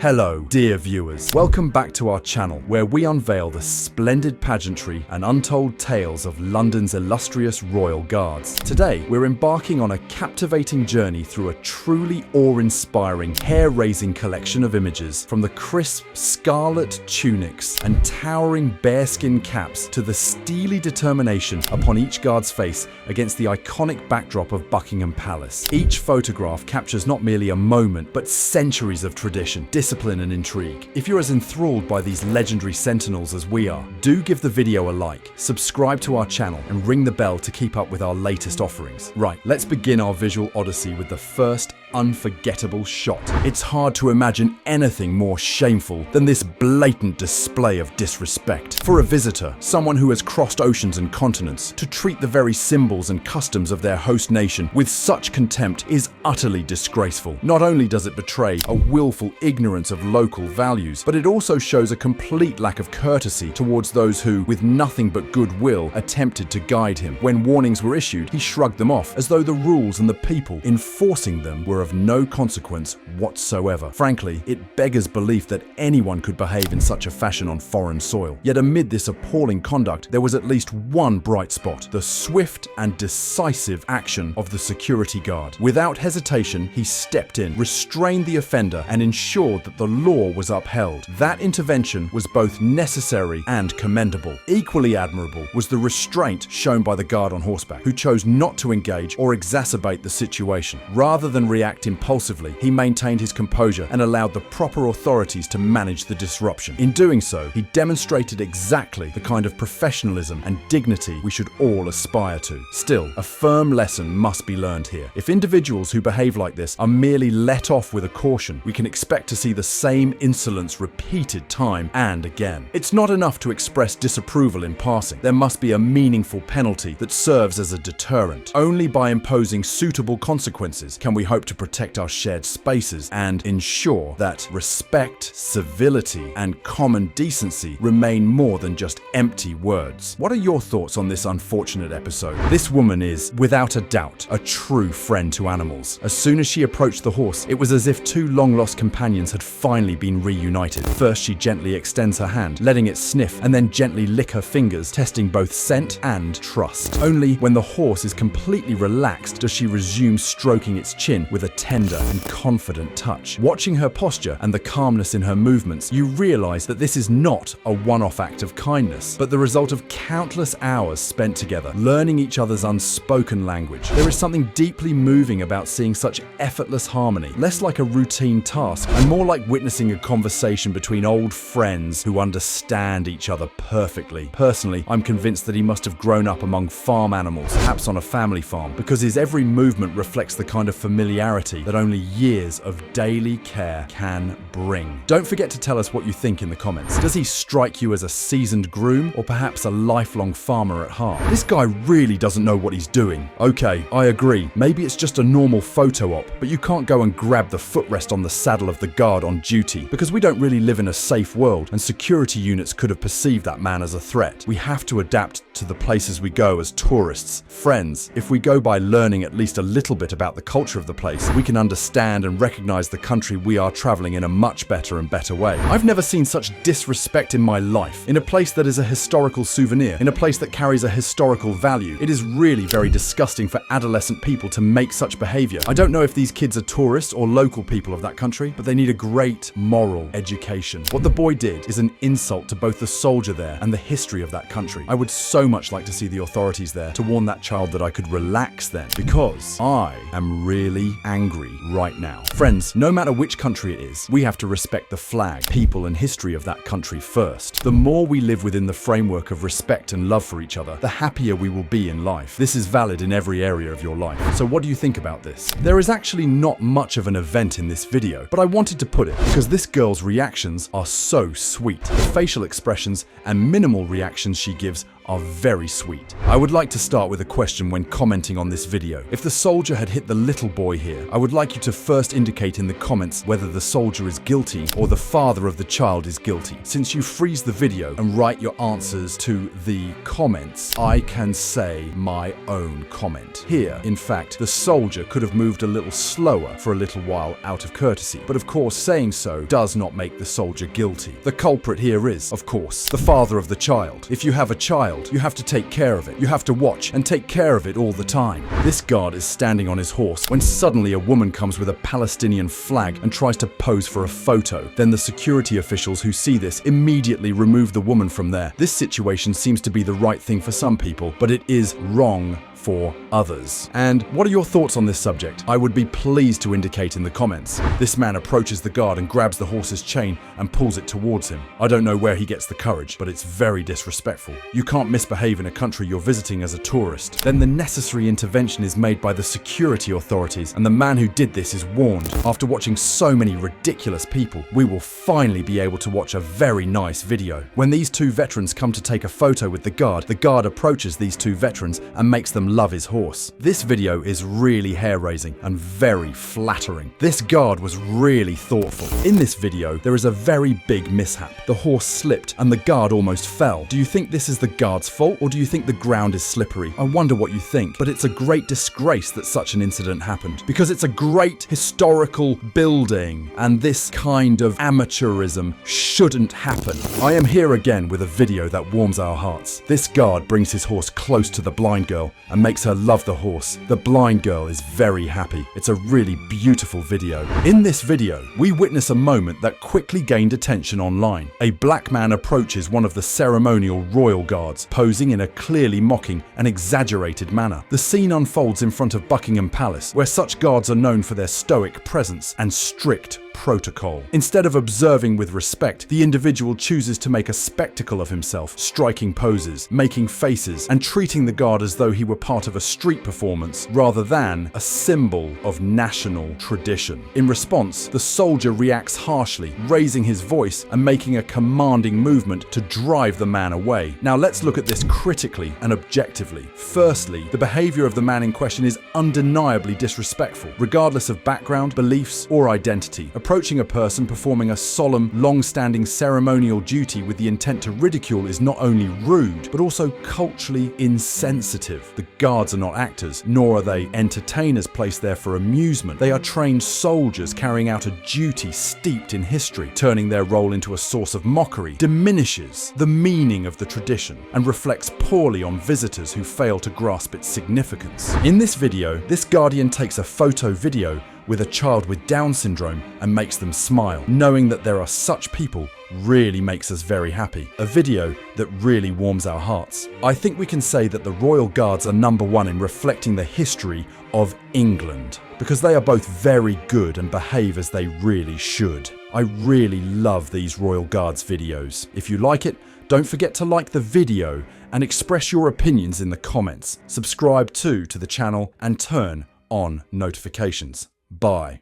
Hello, dear viewers. Welcome back to our channel, where we unveil the splendid pageantry and untold tales of London's illustrious royal guards. Today, we're embarking on a captivating journey through a truly awe-inspiring, hair-raising collection of images, from the crisp scarlet tunics and towering bearskin caps to the steely determination upon each guard's face against the iconic backdrop of Buckingham Palace. Each photograph captures not merely a moment, but centuries of tradition, discipline and intrigue. If you're as enthralled by these legendary sentinels as we are, do give the video a like, subscribe to our channel and ring the bell to keep up with our latest offerings. Right, let's begin our visual odyssey with the first unforgettable shot. It's hard to imagine anything more shameful than this blatant display of disrespect. For a visitor, someone who has crossed oceans and continents, to treat the very symbols and customs of their host nation with such contempt is utterly disgraceful. Not only does it betray a willful ignorance of local values, but it also shows a complete lack of courtesy towards those who, with nothing but goodwill, attempted to guide him. When warnings were issued, he shrugged them off, as though the rules and the people enforcing them were of no consequence whatsoever. Frankly, it beggars belief that anyone could behave in such a fashion on foreign soil. Yet amid this appalling conduct, there was at least one bright spot: the swift and decisive action of the security guard. Without hesitation, he stepped in, restrained the offender, and ensured that the law was upheld. That intervention was both necessary and commendable. Equally admirable was the restraint shown by the guard on horseback, who chose not to engage or exacerbate the situation. Rather than react impulsively, he maintained his composure and allowed the proper authorities to manage the disruption. In doing so, he demonstrated exactly the kind of professionalism and dignity we should all aspire to. Still, a firm lesson must be learned here. If individuals who behave like this are merely let off with a caution, we can expect to see the same insolence repeated time and again. It's not enough to express disapproval in passing. There must be a meaningful penalty that serves as a deterrent. Only by imposing suitable consequences can we hope to protect our shared spaces and ensure that respect, civility, and common decency remain more than just empty words. What are your thoughts on this unfortunate episode? This woman is, without a doubt, a true friend to animals. As soon as she approached the horse, it was as if two long-lost companions had finally been reunited. First, she gently extends her hand, letting it sniff, and then gently lick her fingers, testing both scent and trust. Only when the horse is completely relaxed does she resume stroking its chin with a tender and confident touch. Watching her posture and the calmness in her movements, you realize that this is not a one-off act of kindness, but the result of countless hours spent together, learning each other's unspoken language. There is something deeply moving about seeing such effortless harmony, less like a routine task and more like witnessing a conversation between old friends who understand each other perfectly. Personally, I'm convinced that he must have grown up among farm animals, perhaps on a family farm, because his every movement reflects the kind of familiarity that only years of daily care can bring. Don't forget to tell us what you think in the comments. Does he strike you as a seasoned groom, or perhaps a lifelong farmer at heart? This guy really doesn't know what he's doing. Okay, I agree. Maybe it's just a normal photo op, but you can't go and grab the footrest on the saddle of the guard on duty, because we don't really live in a safe world, and security units could have perceived that man as a threat. We have to adapt to the places we go as tourists. Friends, if we go by learning at least a little bit about the culture of the place, we can understand and recognize the country we are traveling in a much better and better way. I've never seen such disrespect in my life. In a place that is a historical souvenir, in a place that carries a historical value, it is really very disgusting for adolescent people to make such behavior. I don't know if these kids are tourists or local people of that country, but they need a great moral education. What the boy did is an insult to both the soldier there and the history of that country. I would so much like to see the authorities there to warn that child that I could relax then, because I am really angry right now. Friends, no matter which country it is, we have to respect the flag, people, and history of that country first. The more we live within the framework of respect and love for each other, the happier we will be in life. This is valid in every area of your life. So what do you think about this? There is actually not much of an event in this video, but I wanted to put it because this girl's reactions are so sweet. The facial expressions and minimal reactions she gives are very sweet. I would like to start with a question when commenting on this video. If the soldier had hit the little boy here, I would like you to first indicate in the comments whether the soldier is guilty or the father of the child is guilty. Since you freeze the video and write your answers to the comments, I can say my own comment. Here, in fact, the soldier could have moved a little slower for a little while out of courtesy, but of course saying so does not make the soldier guilty. The culprit here is, of course, the father of the child. If you have a child, you have to take care of it. You have to watch and take care of it all the time. This guard is standing on his horse when suddenly a woman comes with a Palestinian flag and tries to pose for a photo. Then the security officials who see this immediately remove the woman from there. This situation seems to be the right thing for some people, but it is wrong for others. And what are your thoughts on this subject? I would be pleased to indicate in the comments. This man approaches the guard and grabs the horse's chain and pulls it towards him. I don't know where he gets the courage, but it's very disrespectful. You can't misbehave in a country you're visiting as a tourist. Then the necessary intervention is made by the security authorities, and the man who did this is warned. After watching so many ridiculous people, we will finally be able to watch a very nice video. When these two veterans come to take a photo with the guard approaches these two veterans and makes them love his horse. This video is really hair-raising and very flattering. This guard was really thoughtful. In this video, there is a very big mishap. The horse slipped and the guard almost fell. Do you think this is the guard's fault, or do you think the ground is slippery? I wonder what you think, but it's a great disgrace that such an incident happened, because it's a great historical building and this kind of amateurism shouldn't happen. I am here again with a video that warms our hearts. This guard brings his horse close to the blind girl and makes her love the horse. The blind girl is very happy. It's a really beautiful video. In this video, we witness a moment that quickly gained attention online. A black man approaches one of the ceremonial royal guards, posing in a clearly mocking and exaggerated manner. The scene unfolds in front of Buckingham Palace, where such guards are known for their stoic presence and strict protocol. Instead of observing with respect, the individual chooses to make a spectacle of himself, striking poses, making faces, and treating the guard as though he were part of a street performance rather than a symbol of national tradition. In response, the soldier reacts harshly, raising his voice and making a commanding movement to drive the man away. Now let's look at this critically and objectively. Firstly, the behavior of the man in question is undeniably disrespectful, regardless of background, beliefs, or identity. Approaching a person performing a solemn, long-standing ceremonial duty with the intent to ridicule is not only rude, but also culturally insensitive. The guards are not actors, nor are they entertainers placed there for amusement. They are trained soldiers carrying out a duty steeped in history. Turning their role into a source of mockery diminishes the meaning of the tradition and reflects poorly on visitors who fail to grasp its significance. In this video, this guardian takes a photo video with a child with Down syndrome and makes them smile. Knowing that there are such people really makes us very happy. A video that really warms our hearts. I think we can say that the Royal Guards are number one in reflecting the history of England, because they are both very good and behave as they really should. I really love these Royal Guards videos. If you like it, don't forget to like the video and express your opinions in the comments. Subscribe to the channel and turn on notifications. Bye.